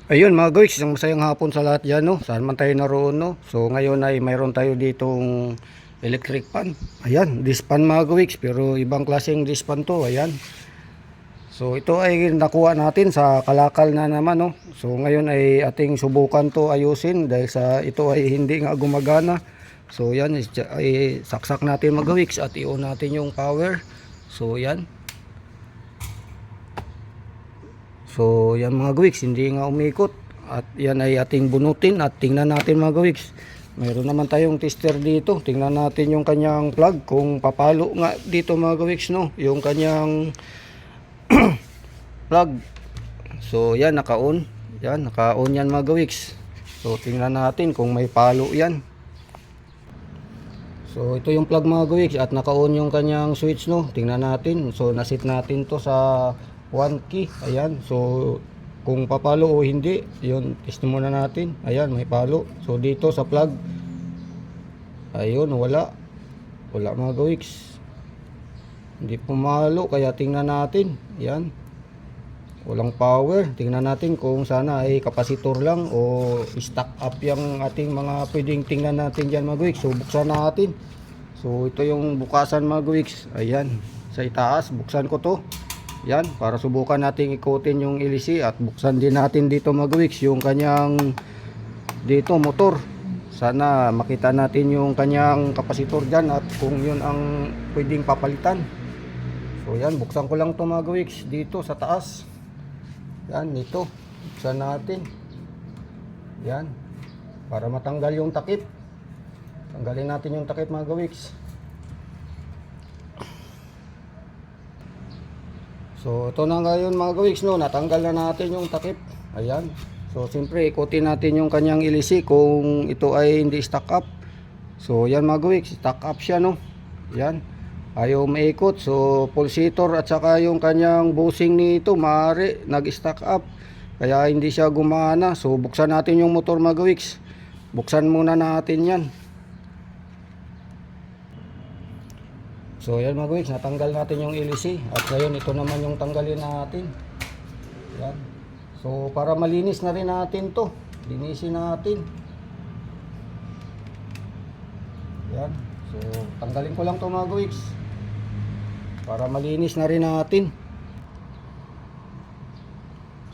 Ayun mga guys, isang masayang hapon sa lahat dyan, no? Saan man tayo naroon, no? So ngayon ay mayroon tayo ditong electric fan. Ayan, this fan mga guys, pero ibang klaseng this fan to, ayan. So ito ay nakuha natin sa Kalakal na naman, no? So ngayon ay ating subukan to ayusin dahil sa ito ay hindi nga gumagana. So yan, ay saksak natin mga guys at i-on natin yung power. So yan. So yan mga gawiks, hindi nga umikot. At yan ay ating bunutin at tingnan natin mga gawiks. Mayroon naman tayong tester dito. Tingnan natin yung kanyang plug kung papalo nga dito mga gawiks, no. Yung kanyang plug. So yan naka-on. Yan naka-on yan mga gawiks. So tingnan natin kung may palo yan. So ito yung plug mga gawiks at naka-on yung kanyang switch, no. Tingnan natin. So nasit natin to sa 1 key. Ayan. So kung papalo o hindi, yun test muna natin. Ayan, may palo. So dito sa plug, ayun, wala mga gawiks, hindi pumalo. Kaya tingnan natin. Ayan, walang power. Tingnan natin kung sana ay kapasitor lang o stock up yung ating mga pwedeng tingnan natin dyan mga gawiks. So buksan natin. So ito yung bukasan mga gawiks. Ayan, sa itaas buksan ko to. Yan, para subukan natin ikutin yung LC at buksan din natin dito mga gawiks yung kanyang dito motor. Sana makita natin yung kanyang kapasitor dyan at kung yun ang pwedeng papalitan. So yan, buksan ko lang to mga gawiks dito sa taas. Yan, dito buksan natin. Yan, para matanggal yung takip. Tanggalin natin yung takip mga gawiks. So ito na ngayon mga gawiks, no, natanggal na natin yung takip. Ayan. So siyempre ikutin natin yung kanyang LC kung ito ay hindi stock up. So yan mga gawiks, stock up siya, no. Yan. Ayaw maikot. So pulsator at saka yung kanyang bushing nito maaari nag-stock up. Kaya hindi siya gumana. So buksan natin yung motor mga gawiks. Buksan muna natin yan. So yan mga gawiks, natanggal natin yung LC at ngayon ito naman yung tanggalin natin. Yan. So para malinis na rin natin to, linisin natin. Yan. So tanggalin ko lang to mga gawiks para malinis na rin natin.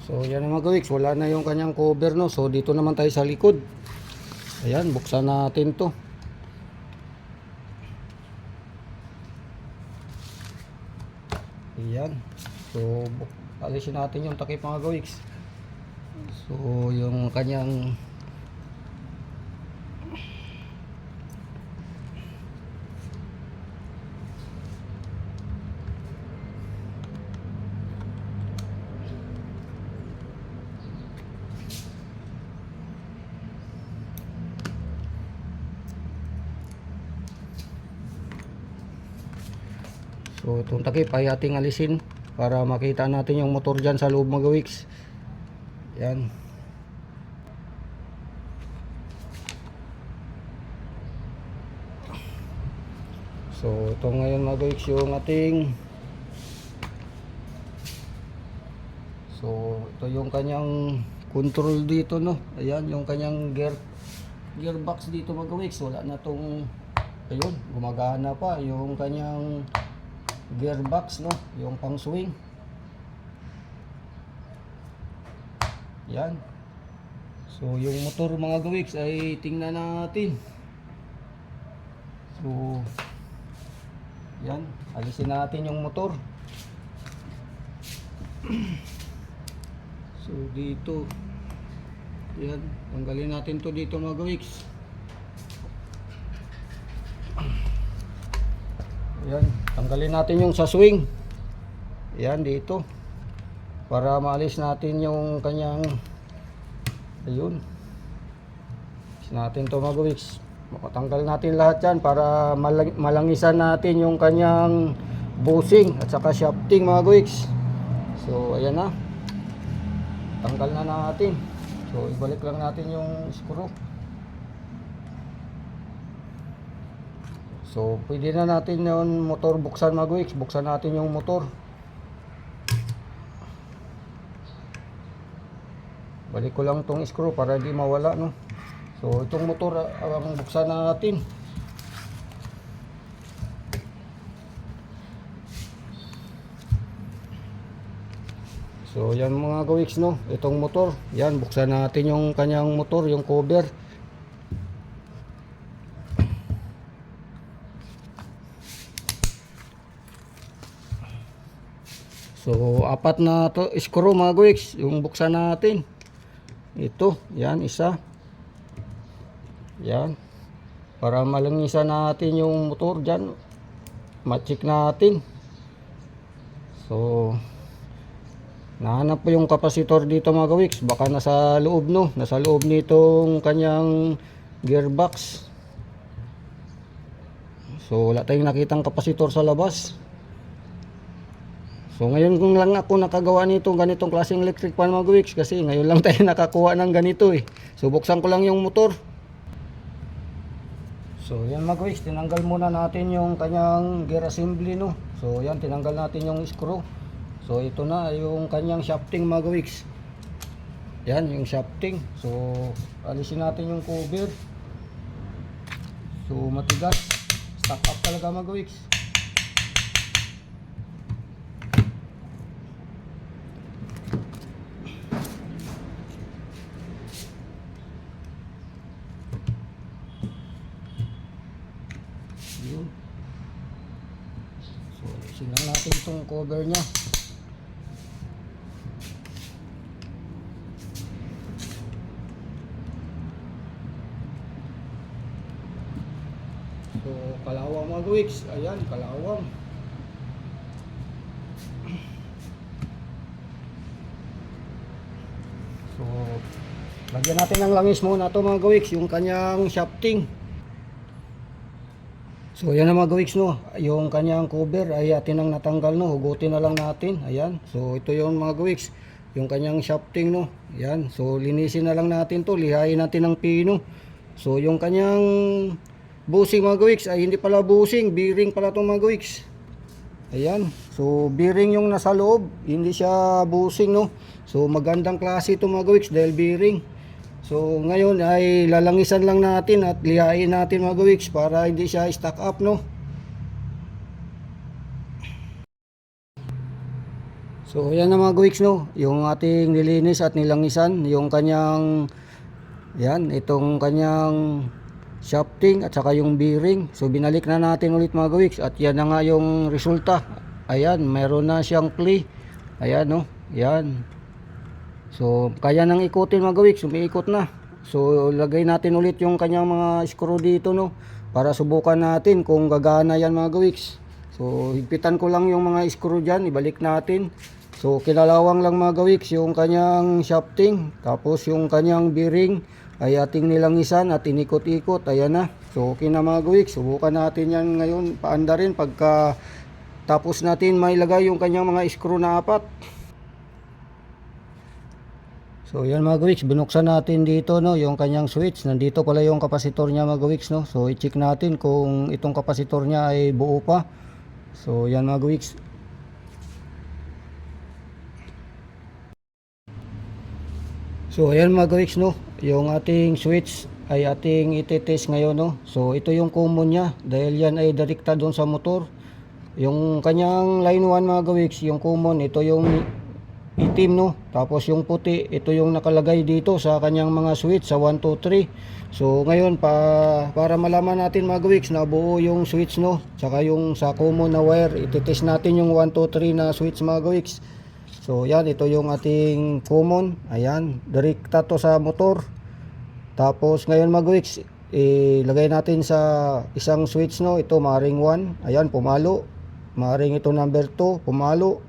So yan mga gawiks, wala na yung kanyang cover, no. So dito naman tayo sa likod. Ayan, buksan natin to. Ayan. So alisin natin yung takip mga gawiks. So yung kanyang so itong takip ay ating alisin para makita natin yung motor dyan sa loob mga gawiks. Yan. So ito ngayon mga gawiks yung ating, so ito yung kanyang control dito, no. Ayan yung kanyang gearbox dito mga gawiks. Wala na tong, ayun, gumagana pa yung kanyang gearbox, no, yung pang swing. Yan. So yung motor mga gawiks ay tingnan natin. So yan, alisin natin yung motor. So dito, yan, tanggalin natin to dito mga gawiks. Yan, tanggalin natin yung sa swing. Yan dito. Para maalis natin yung kanyang, ayun. Alis natin to mga gawiks. Makatanggal natin lahat yan para malangisan natin yung kanyang bushing at saka shafting mga gawiks. So ayan na. Tanggal na natin. So ibalik lang natin yung screw. So pwede na natin yung motor buksan mga gawiks. Buksan natin yung motor. Balik ko lang tong screw para di mawala, no. So itong motor ang buksan natin. So yan mga kawiks, no, itong motor, yan buksan natin yung kanyang motor, yung cover. So apat na to screw mga kawiks yung buksan natin. Ito, yan isa. Yan. Para malangisan natin yung motor dyan, ma-check natin. So nahanap po yung kapasitor dito mga kawiks, baka nasa loob, no, nasa loob nitong kanyang gearbox. So wala tayong nakitang kapasitor sa labas. So ngayon kung lang ako nakagawa nitong ganitong klaseng electric fan mga kawiks, kasi ngayon lang tayo nakakuha ng ganito eh. So buksan ko lang yung motor. So yan mga kawiks, tinanggal muna natin yung kanyang gear assembly, no. So yan, tinanggal natin yung screw. So ito na yung kanyang shafting mga kawiks. Yan yung shafting. So alisin natin yung cover. So matigas, stack up talaga mga kawiks. Yun. So alisin lang natin itong cover nya. So kalawang mga kawiks, ayan kalawang. So lagyan natin ng langis muna to mga kawiks, yung kanyang shafting. So ayan na mga kawiks, no, yung kanyang cover ay atin ang natanggal, no, hugutin na lang natin. Ayan, so ito yung mga kawiks, yung kanyang shafting, no. Ayan, so linisin na lang natin to, lihain natin ng pino. So yung kanyang bushing mga kawiks ay hindi pala bushing, bearing pala itong mga kawiks. Ayan, so bearing yung nasa loob, hindi siya bushing, no. So magandang klase ito mga kawiks dahil bearing. So ngayon ay lalangisan lang natin at lihain natin mga kawiks para hindi siya stack up, no. So ayan na mga kawiks, no, yung ating nilinis at nilangisan yung kanyang, yan, itong kanyang shafting at saka yung bearing. So binalik na natin ulit mga kawiks at yan na nga yung resulta. Ayan, meron na siyang play. Ayan, no, yan. So kaya nang ikutin mga kawiks, umiikot na. So lagay natin ulit yung kanyang mga screw dito, no, para subukan natin kung gagana yan mga kawiks. So higpitan ko lang yung mga screw dyan, ibalik natin. So kinalawang lang mga kawiks yung kanyang shafting, tapos yung kanyang bearing ay ating nilangisan at inikot-ikot. Ayan na. So okay na mga kawiks, subukan natin yan ngayon paanda rin pagka tapos natin mailagay yung kanyang mga screw na apat. So yan mga kawiks, binuksan natin dito, no, yung kanyang switch. Nandito pala yung kapasitor niya mga kawiks, no. So i-check natin kung itong kapasitor niya ay buo pa. So yan mga kawiks. So ayan mga kawiks, no, yung ating switch ay ating itetest ngayon, no. So ito yung common niya dahil yan ay direkta doon sa motor. Yung kanyang line 1 mga kawiks, yung common, ito yung itim, no. Tapos yung puti, ito yung nakalagay dito sa kanyang mga switch sa 1, 2, 3. So ngayon para malaman natin mga kawiks na buo yung switch, no, saka yung sa common na wire, itetest natin yung 1, 2, 3 na switch mga kawiks. So yan, ito yung ating common. Ayan, direkta to sa motor. Tapos ngayon mga kawiks, ilagay natin sa isang switch, no. Ito maring 1, ayan, pumalo. Maring ito number 2, pumalo.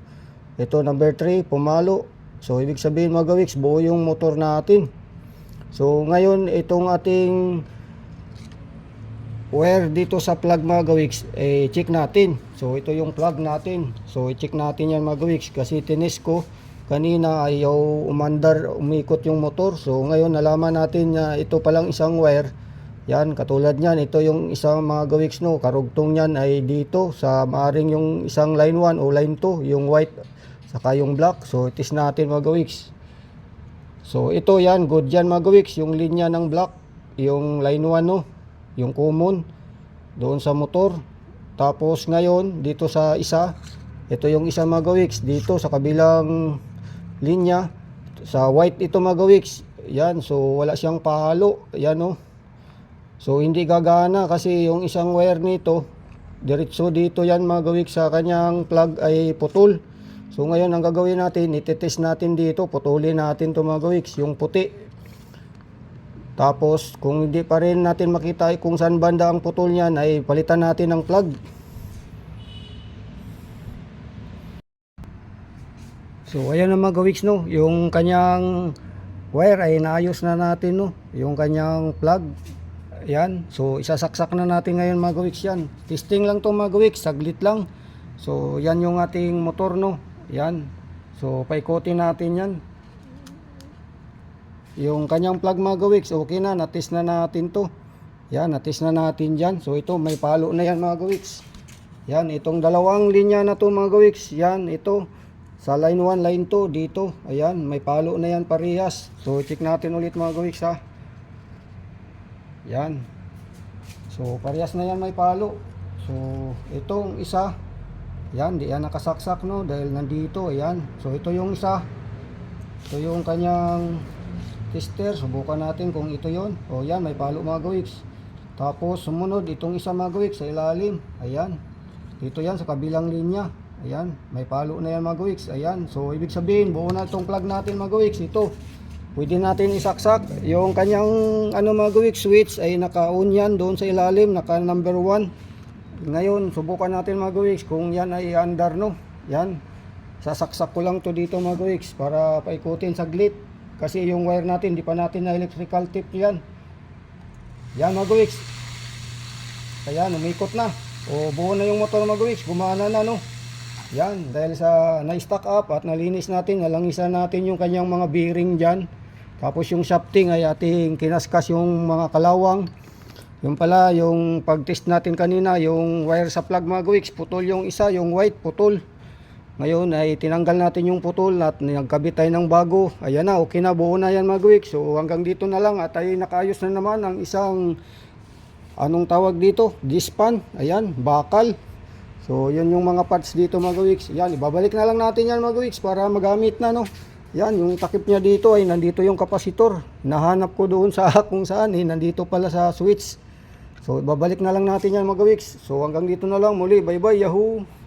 Ito number 3, pumalo. So ibig sabihin mga kawiks, buo yung motor natin. So ngayon itong ating wire dito sa plug mga kawiks, check natin. So ito yung plug natin. So i-check natin yan mga kawiks kasi tinis ko kanina ayaw umikot yung motor. So ngayon nalaman natin na ito palang isang wire. Yan, katulad nyan, ito yung isang mga kawiks, no, karugtong nyan ay dito sa maaring yung isang line 1 o line 2, yung white saka yung black. So test natin mga kawiks. So ito yan, good yan mga kawiks, yung linya ng black, yung line 1 no, yung common doon sa motor. Tapos ngayon dito sa isa, ito yung isa mga kawiks, dito sa kabilang linya sa white ito mga kawiks. Yan, so wala siyang pahalo, yan no. So hindi gagana kasi yung isang wire nito diretso dito yan mga kawiks, sa kanyang plug ay putol. So ngayon ang gagawin natin, itetest natin dito, putulin natin to mga kawiks, yung puti. Tapos kung hindi pa rin natin makita kung saan banda ang putol niyan, ay palitan natin ng plug. So ayan na mga kawiks no, yung kanyang wire ay naayos na natin no, yung kanyang plug. Ayan, so isasaksak na natin ngayon mga kawiks yan. Testing lang to mga kawiks, saglit lang. So yan yung ating motor no. Yan. So paikotin natin yan. Yung kanyang plug mga kawiks, okay na, natest na natin to. Yan, natest na natin dyan. So ito, may palo na yan mga kawiks. Yan, itong dalawang linya na to mga kawiks. Yan, ito. Sa line 1, line 2, dito. Ayan, may palo na yan parehas. So check natin ulit mga kawiks ha. Yan. So parehas na yan may palo. So itong isa, yan, di yan nakasaksak no, dahil nandito. Ayan. So ito yung isa. Ito yung kanyang tester. Subukan natin kung ito yon. O yan, may palo mga kawiks. Tapos sumunod itong isa mga kawiks sa ilalim. Ayan. Dito yan sa kabilang linya. Ayan, may palo na yan mga kawiks. Ayan. So ibig sabihin, buo na itong plug natin mga kawiks. Ito. Pwede natin isaksak. Yung kanyang mga kawiks, switch ay naka-on yan doon sa ilalim, naka number 1. Ngayon, subukan natin mga kawiks kung yan ay under no. Yan. Sasaksak ko lang to dito mga kawiks para paikutin saglit. Kasi yung wire natin, di pa natin na electrical tip yan. Yan mga kawiks. Ayan, umikot na. O buo na yung motor mga kawiks, gumana na no. Yan, dahil sa na-stock up at nalinis natin, nalangisan natin yung kanyang mga bearing dyan. Tapos yung shafting ay ating kinaskas yung mga kalawang. Yung pala, yung pag-test natin kanina, yung wire sa plug mga kawiks, putol yung isa, yung white, putol. Ngayon ay tinanggal natin yung putol at nagkabit tayo ng bago. Ayan na, okay na, buo na yan mga kawiks. So hanggang dito na lang at ay nakaayos na naman ang isang, anong tawag dito, dispan. Ayan, bakal. So yun yung mga parts dito mga kawiks. Yan, ibabalik na lang natin yan mga kawiks para magamit na no. Yan, yung takip niya dito ay nandito yung kapasitor. Nahanap ko doon sa kung saan nandito pala sa switch. So ibabalik na lang natin yan mga kawiks. So hanggang dito na lang muli. Bye bye, yahoo!